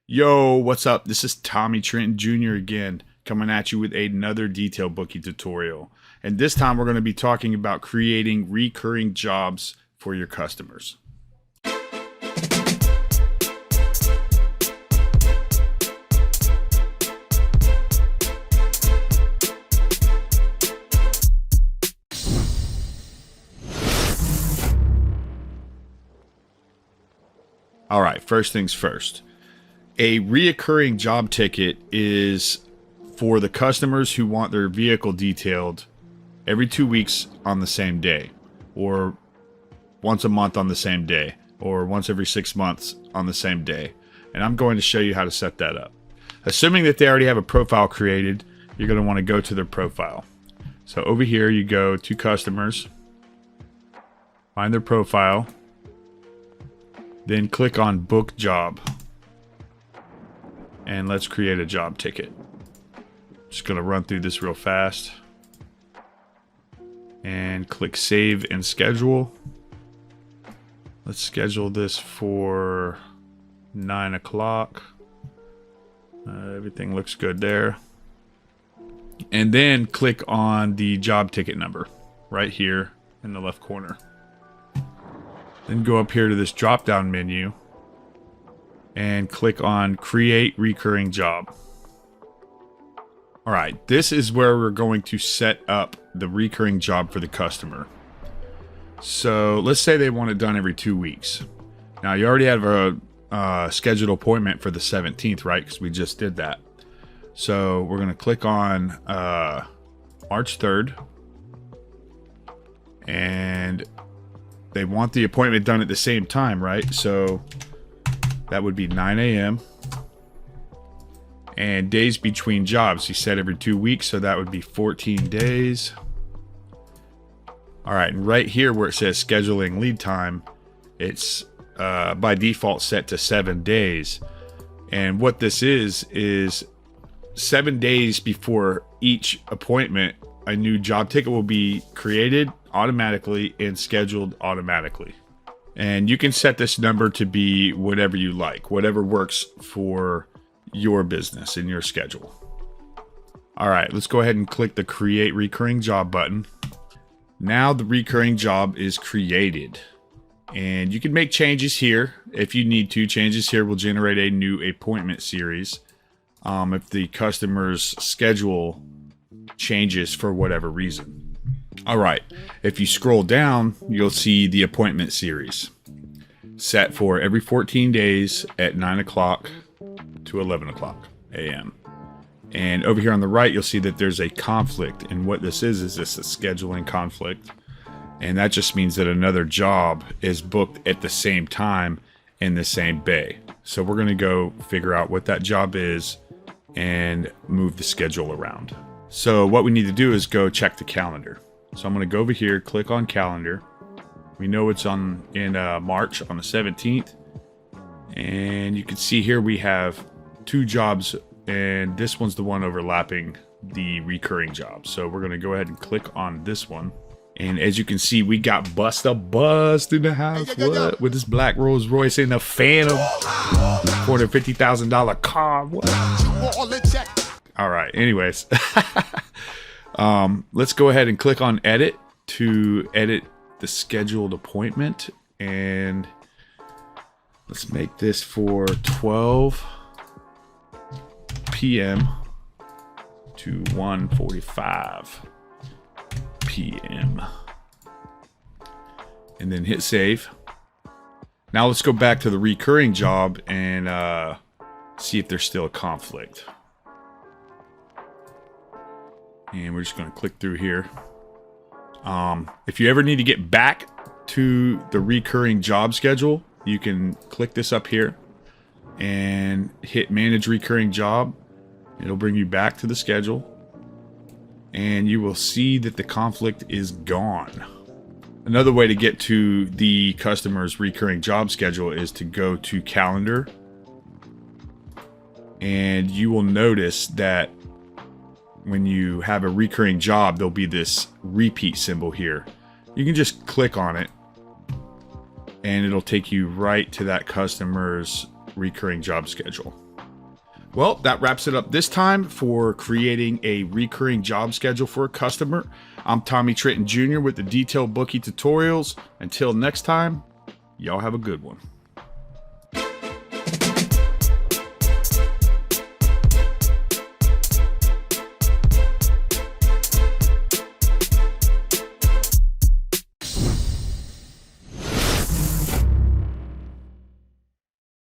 Yo, what's up? This is Tommy Trenton Jr. again, coming at you with another Detail Bookie tutorial. And this time we're going to be talking about creating recurring jobs for your customers. All right, first things first. A reoccurring job ticket is for the customers who want their vehicle detailed every 2 weeks on the same day, or once a month on the same day, or once every 6 months on the same day. And I'm going to show you how to set that up. Assuming that they already have a profile created, you're going to want to go to their profile. So over here you go to customers, find their profile, then click on book job. And let's create a job ticket. Just gonna run through this real fast. And click save and schedule. Let's schedule this for 9 o'clock. Everything looks good there. And then click on the job ticket number right here in the left corner. Then go up here to this drop down menu and click on create recurring job. Alright, this is where we're going to set up the recurring job for the customer. So let's say they want it done every 2 weeks. Now you already have a scheduled appointment for the 17th, right? Because we just did that. So we're going to click on March 3rd. And they want the appointment done at the same time, right? So that would be 9 a.m. And days between jobs, you said every 2 weeks, so that would be 14 days. All right, and right here where it says scheduling lead time, it's by default set to 7 days. And what this is 7 days before each appointment, a new job ticket will be created automatically and scheduled automatically. And you can set this number to be whatever you like, whatever works for your business and your schedule. All right, let's go ahead and click the create recurring job button. Now the recurring job is created. And you can make changes here if you need to. Changes here will generate a new appointment series if the customer's schedule changes for whatever reason. All right, if you scroll down, you'll see the appointment series set for every 14 days at 9 o'clock to 11 o'clock a.m. And over here on the right, you'll see that there's a conflict. And what this is this a scheduling conflict. And that just means that another job is booked at the same time in the same bay. So we're going to go figure out what that job is and move the schedule around. So what we need to do is go check the calendar. So I'm going to go over here, click on calendar. We know it's in March on the 17th. And you can see here we have 2 jobs, and this one's the one overlapping the recurring job. So we're going to go ahead and click on this one. And as you can see, we got Bust in the house. What? With this black Rolls Royce and a Phantom $450,000 car. What? All right, anyways. Let's go ahead and click on edit to edit the scheduled appointment, and let's make this for 12 p.m. to 1:45 p.m. and then hit save. Now let's go back to the recurring job and see if there's still a conflict. And we're just going to click through here. If you ever need to get back to the recurring job schedule, you can click this up here and hit manage recurring job. It'll bring you back to the schedule. And you will see that the conflict is gone. Another way to get to the customer's recurring job schedule is to go to calendar. And you will notice that when you have a recurring job, there'll be this repeat symbol here. You can just click on it and it'll take you right to that customer's recurring job schedule. Well, that wraps it up this time for creating a recurring job schedule for a customer. I'm Tommy Trenton Jr. with the Detail Bookie tutorials. Until next time, y'all have a good one.